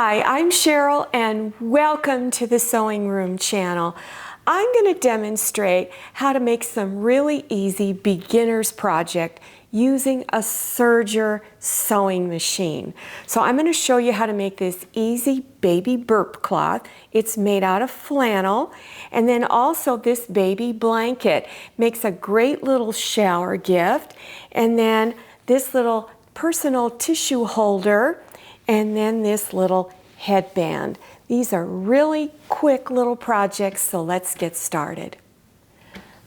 Hi, I'm Cheryl and welcome to the Sewing Room channel. I'm going to demonstrate how to make some really easy beginner's project using a Serger sewing machine. So I'm going to show you how to make this easy baby burp cloth. It's made out of flannel, and then also this baby blanket makes a great little shower gift, and then this little personal tissue holder, and then this little headband. These are really quick little projects, so let's get started.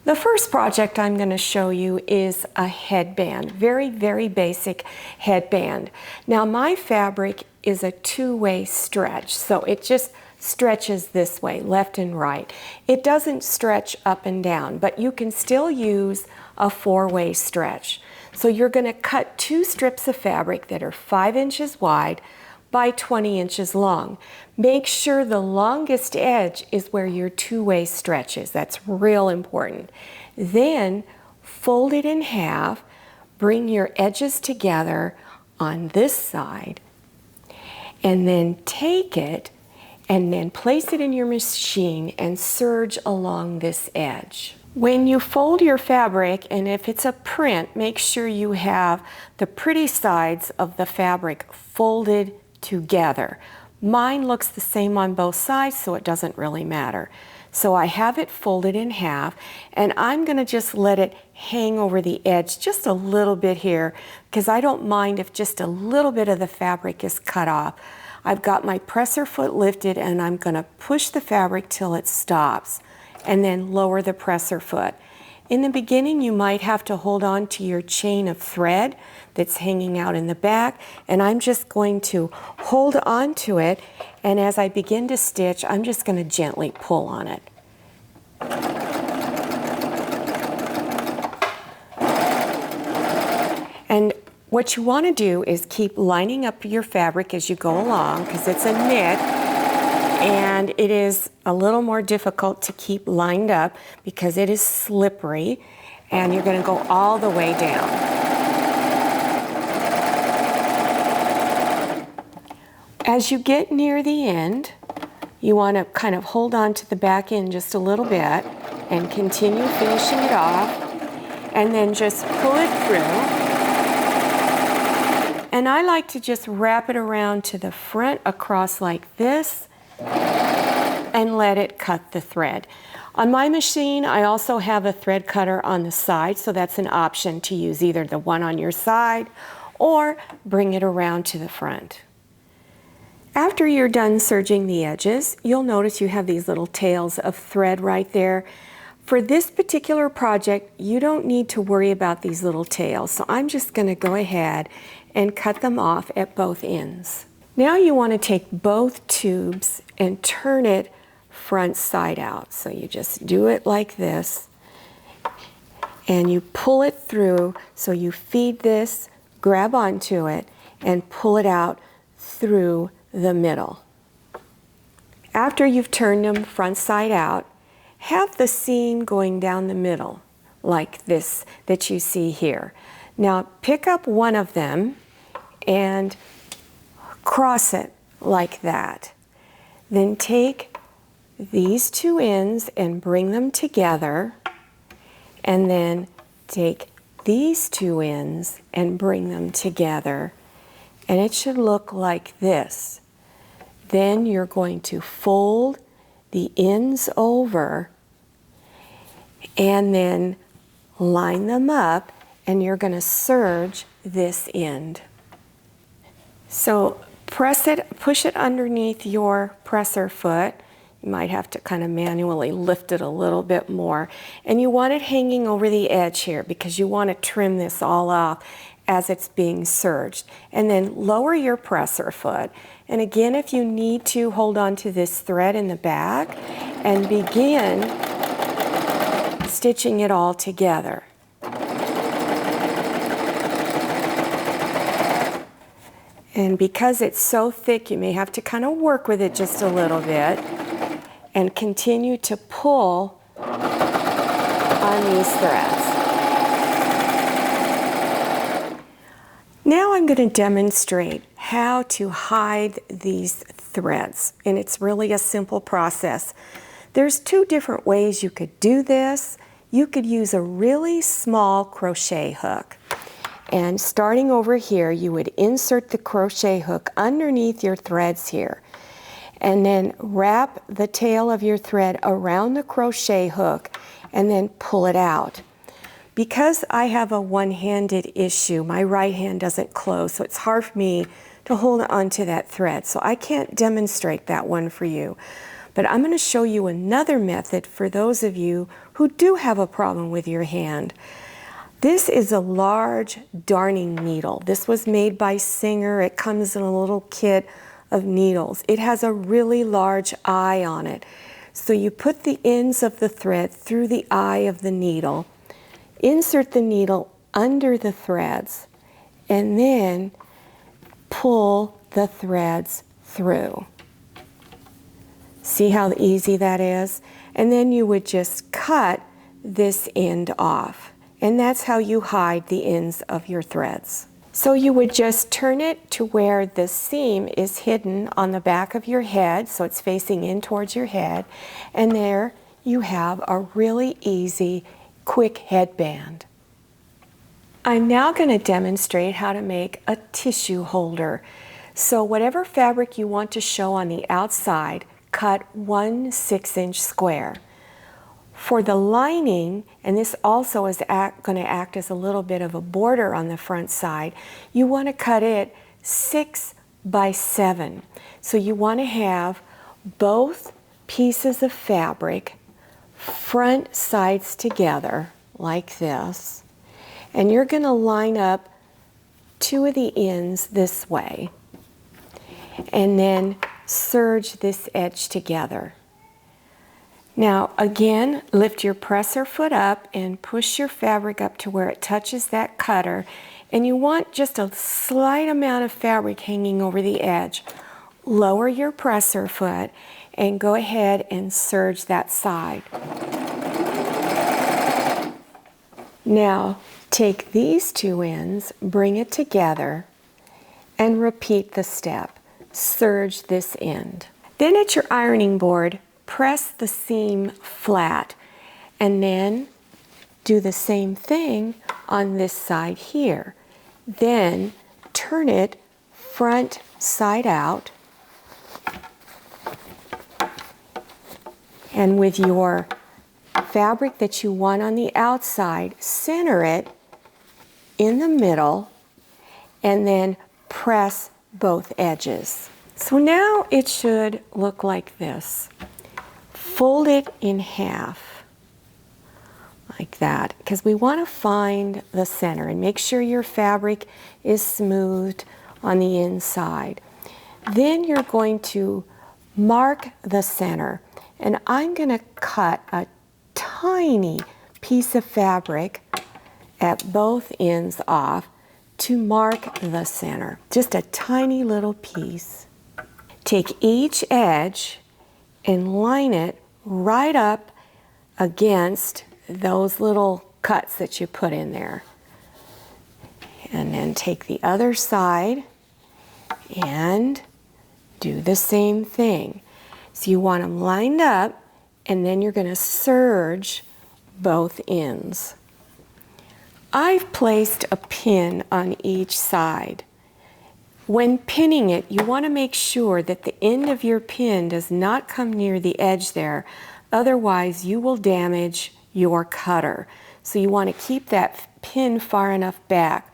The first project I'm going to show you is a headband, very basic headband. Now my fabric is a two-way stretch, so it just stretches this way, left and right. It doesn't stretch up and down, but you can still use a four-way stretch. So you're going to cut two strips of fabric that are 5 inches wide by 20 inches long. Make sure the longest edge is where your two-way stretch is. That's real important. Then fold it in half, bring your edges together on this side, and then take it and then place it in your machine and serge along this edge. When you fold your fabric, and if it's a print, make sure you have the pretty sides of the fabric folded together. Mine looks the same on both sides, so it doesn't really matter. So I have it folded in half, and I'm going to just let it hang over the edge just a little bit here, because I don't mind if just a little bit of the fabric is cut off. I've got my presser foot lifted, and I'm going to push the fabric till it stops, and then lower the presser foot. In the beginning, you might have to hold on to your chain of thread that's hanging out in the back, and I'm just going to hold on to it, and as I begin to stitch, I'm just going to gently pull on it. And what you want to do is keep lining up your fabric as you go along, because it's a knit, and it is a little more difficult to keep lined up because it is slippery, and you're going to go all the way down. As you get near the end, you want to kind of hold on to the back end just a little bit and continue finishing it off, and then just pull it through. And I like to just wrap it around to the front across like this and let it cut the thread. On my machine, I also have a thread cutter on the side, so that's an option to use either the one on your side or bring it around to the front. After you're done serging the edges, you'll notice you have these little tails of thread right there. For this particular project, you don't need to worry about these little tails, so I'm just going to go ahead and cut them off at both ends. Now you want to take both tubes and turn it front side out. So you just do it like this, and you pull it through, so you feed this, grab onto it, and pull it out through the middle. After you've turned them front side out, have the seam going down the middle like this that you see here. Now pick up one of them and cross it like that. Then take these two ends and bring them together, and then take these two ends and bring them together, and it should look like this. Then you're going to fold the ends over and then line them up, and you're going to serge this end. So press it, push it underneath your presser foot. You might have to kind of manually lift it a little bit more. And you want it hanging over the edge here because you want to trim this all off as it's being serged. And then lower your presser foot. And again, if you need to, hold on to this thread in the back and begin stitching it all together. And because it's so thick, you may have to kind of work with it just a little bit and continue to pull on these threads. Now I'm going to demonstrate how to hide these threads, and it's really a simple process. There's two different ways you could do this. You could use a really small crochet hook, and starting over here you would insert the crochet hook underneath your threads here, and then wrap the tail of your thread around the crochet hook and then pull it out. Because I have a one-handed issue, my right hand doesn't close, so it's hard for me to hold onto that thread. So I can't demonstrate that one for you. But I'm going to show you another method for those of you who do have a problem with your hand. This is a large darning needle. This was made by Serger. It comes in a little kit of needles. It has a really large eye on it. So you put the ends of the thread through the eye of the needle, insert the needle under the threads, and then pull the threads through. See how easy that is? And then you would just cut this end off. And that's how you hide the ends of your threads. So you would just turn it to where the seam is hidden on the back of your head, so it's facing in towards your head, and there you have a really easy quick headband. I'm now going to demonstrate how to make a tissue holder. So whatever fabric you want to show on the outside, cut 1 6-inch square. For the lining, and this also is going to act as a little bit of a border on the front side, you want to cut it 6 by 7. So you want to have both pieces of fabric front sides together like this, and you're going to line up 2 of the ends this way and then serge this edge together. Now again, lift your presser foot up and push your fabric up to where it touches that cutter, and you want just a slight amount of fabric hanging over the edge. Lower your presser foot and go ahead and serge that side. Now take these 2 ends, bring it together, and repeat the step. Serge this end. Then at your ironing board, press the seam flat, and then do the same thing on this side here. Then turn it front side out, and with your fabric that you want on the outside, center it in the middle and then press both edges. So now it should look like this. Fold it in half like that, because we want to find the center and make sure your fabric is smoothed on the inside. Then you're going to mark the center, and I'm going to cut a tiny piece of fabric at both ends off to mark the center. Just a tiny little piece. Take each edge and line it right up against those little cuts that you put in there. And then take the other side and do the same thing. So you want them lined up, and then you're going to serge both ends. I've placed a pin on each side. When pinning it, you want to make sure that the end of your pin does not come near the edge there. Otherwise, you will damage your cutter. So you want to keep that pin far enough back.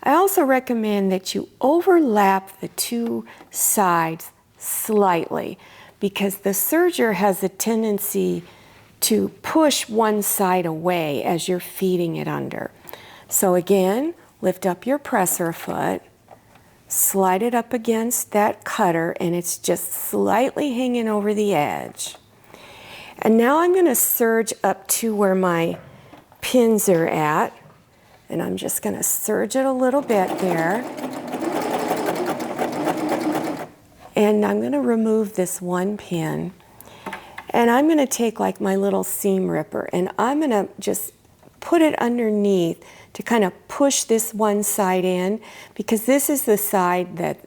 I also recommend that you overlap the 2 sides slightly, because the serger has a tendency to push one side away as you're feeding it under. So again, lift up your presser foot, slide it up against that cutter, and it's just slightly hanging over the edge. And now I'm going to serge up to where my pins are at, and I'm just going to serge it a little bit there. And I'm going to remove this one pin, and I'm going to take like my little seam ripper, and I'm going to just put it underneath to kind of push this one side in, because this is the side that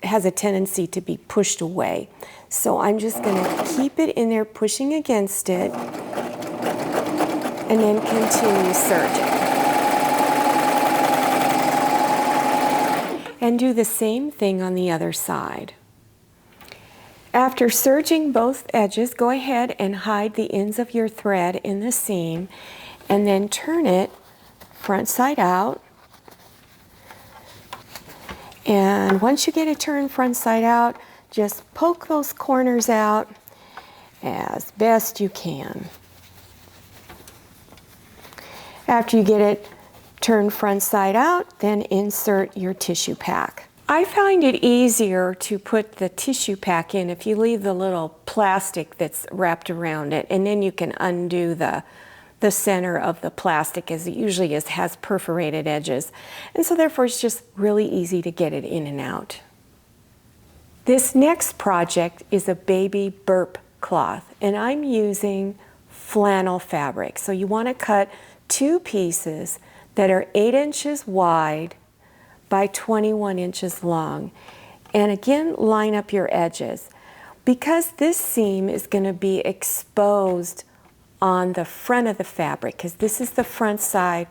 has a tendency to be pushed away. So I'm just going to keep it in there, pushing against it, and then continue serging. And do the same thing on the other side. After serging both edges, go ahead and hide the ends of your thread in the seam, and then turn it front side out. And once you get it turned front side out, just poke those corners out as best you can. After you get it turned front side out, then insert your tissue pack. I find it easier to put the tissue pack in if you leave the little plastic that's wrapped around it, and then you can undo the center of the plastic, as it usually has perforated edges. And so therefore it's just really easy to get it in and out. This next project is a baby burp cloth, and I'm using flannel fabric. So you want to cut 2 pieces that are 8 inches wide by 21 inches long. And again, line up your edges. Because this seam is going to be exposed on the front of the fabric, because this is the front side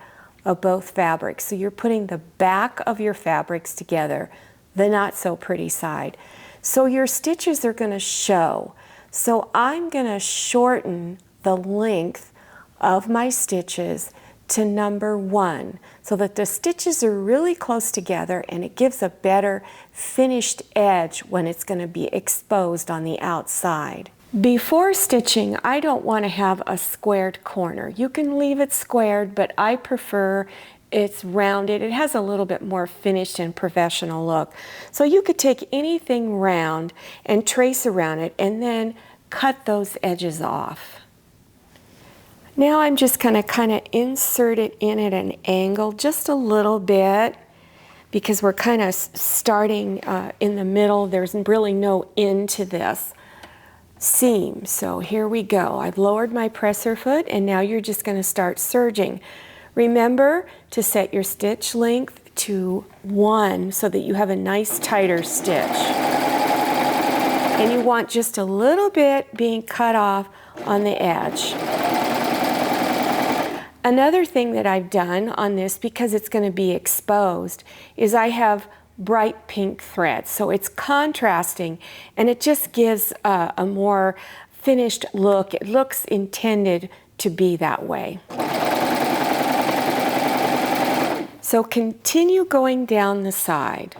of both fabrics. So you're putting the back of your fabrics together, the not so pretty side. So your stitches are going to show. So I'm going to shorten the length of my stitches to number 1, so that the stitches are really close together, and it gives a better finished edge when it's going to be exposed on the outside. Before stitching, I don't want to have a squared corner. You can leave it squared, but I prefer it's rounded. It has a little bit more finished and professional look. So you could take anything round and trace around it, and then cut those edges off. Now I'm just going to kind of insert it in at an angle just a little bit, because we're kind of starting in the middle. There's really no end to this seam. So here we go. I've lowered my presser foot, and now you're just going to start serging. Remember to set your stitch length to 1 so that you have a nice tighter stitch. And you want just a little bit being cut off on the edge. Another thing that I've done on this, because it's going to be exposed, is I have bright pink thread. So it's contrasting, and it just gives a more finished look. It looks intended to be that way. So continue going down the side.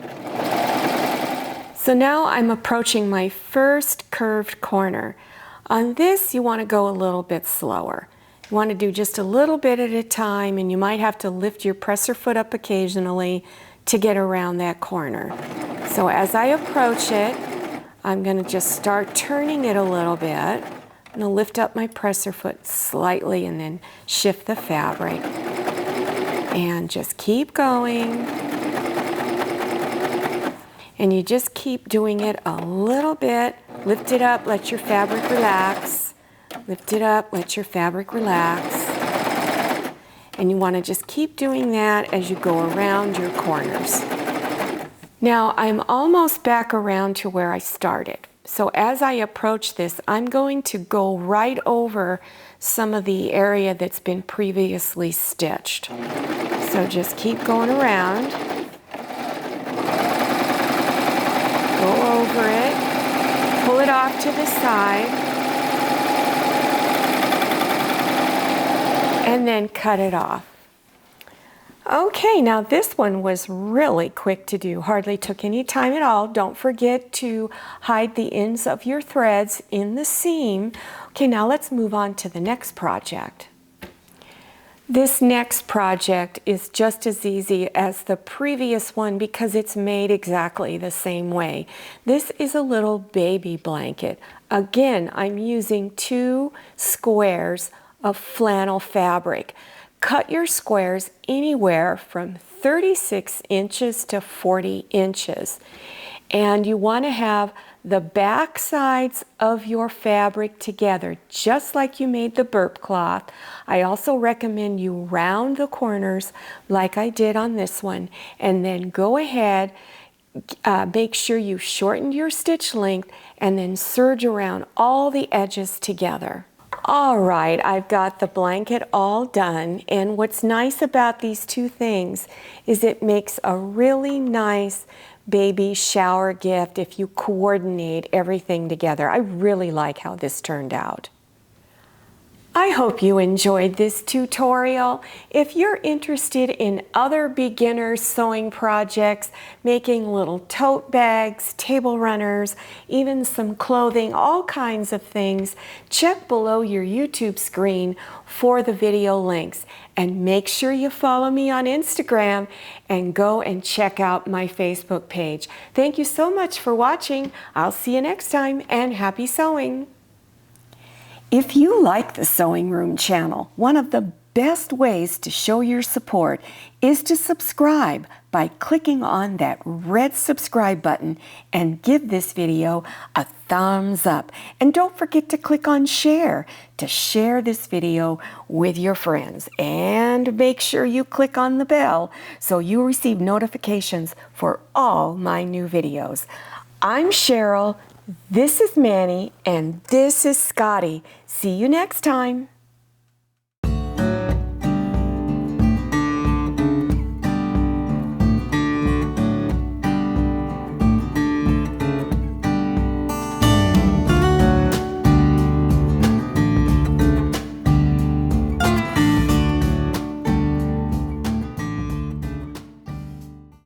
So now I'm approaching my first curved corner. On this, you want to go a little bit slower. You want to do just a little bit at a time, and you might have to lift your presser foot up occasionally to get around that corner. So as I approach it, I'm going to just start turning it a little bit. I'm going to lift up my presser foot slightly and then shift the fabric. And just keep going. And you just keep doing it a little bit. Lift it up, let your fabric relax. Lift it up, let your fabric relax. And you want to just keep doing that as you go around your corners. Now I'm almost back around to where I started. So as I approach this, I'm going to go right over some of the area that's been previously stitched. So just keep going around. Go over it. Pull it off to the side. And then cut it off. Okay, now this one was really quick to do, hardly took any time at all. Don't forget to hide the ends of your threads in the seam. Okay, now let's move on to the next project. This next project is just as easy as the previous one because it's made exactly the same way. This is a little baby blanket. Again, I'm using 2 squares of flannel fabric. Cut your squares anywhere from 36 inches to 40 inches. And you want to have the back sides of your fabric together, just like you made the burp cloth. I also recommend you round the corners like I did on this one, and then go ahead, make sure you shortened your stitch length, and then serge around all the edges together. All right, I've got the blanket all done, and what's nice about these two things is it makes a really nice baby shower gift if you coordinate everything together. I really like how this turned out. I hope you enjoyed this tutorial. If you're interested in other beginner sewing projects, making little tote bags, table runners, even some clothing, all kinds of things, check below your YouTube screen for the video links. And make sure you follow me on Instagram and go and check out my Facebook page. Thank you so much for watching. I'll see you next time, and happy sewing. If you like the Sewing Room channel, one of the best ways to show your support is to subscribe by clicking on that red subscribe button and give this video a thumbs up. And don't forget to click on share to share this video with your friends. And make sure you click on the bell so you receive notifications for all my new videos. I'm Cheryl. This is Manny, and this is Scotty. See you next time.